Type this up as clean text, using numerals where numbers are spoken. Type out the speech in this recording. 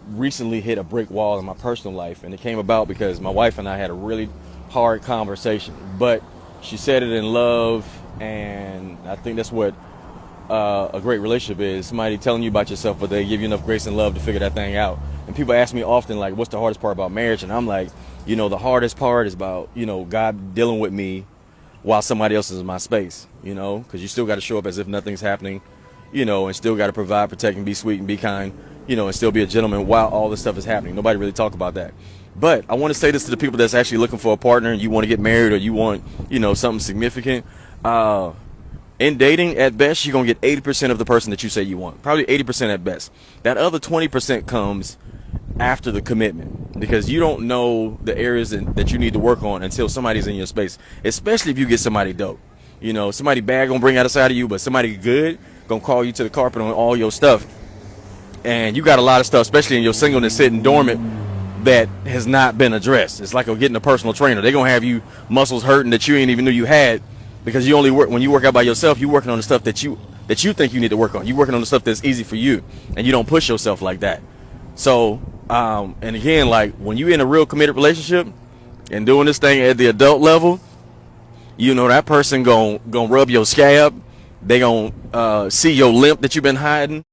recently hit a brick wall in my personal life, and it came about because my wife and I had a really hard conversation. But she said it in love, and I think that's what a great relationship is. Somebody telling you about yourself, but they give you enough grace and love to figure that thing out. And people ask me often, like, what's the hardest part about marriage? And I'm like, the hardest part is about, God dealing with me while somebody else is in my space, because you still got to show up as if nothing's happening, and still got to provide, protect, and be sweet and be kind, and still be a gentleman while all this stuff is happening. Nobody really talk about that. But I want to say this to the people that's actually looking for a partner, and you want to get married, or you want, something significant. In dating, at best, you're going to get 80% of the person that you say you want. Probably 80% at best. That other 20% comes after the commitment, because you don't know the areas that you need to work on until somebody's in your space, especially if you get somebody dope. Somebody bad going to bring out a side of you, but somebody good going to call you to the carpet on all your stuff. And you got a lot of stuff, especially in your singleness, sitting dormant that has not been addressed. It's like getting a personal trainer. They're going to have you muscles hurting that you ain't even knew you had, because you only work when you work out by yourself. You're working on the stuff that you think you need to work on. You're working on the stuff that's easy for you, and you don't push yourself like that. So, and again, like when you're in a real committed relationship and doing this thing at the adult level, that person gonna rub your scab. They gonna see your limp that you've been hiding.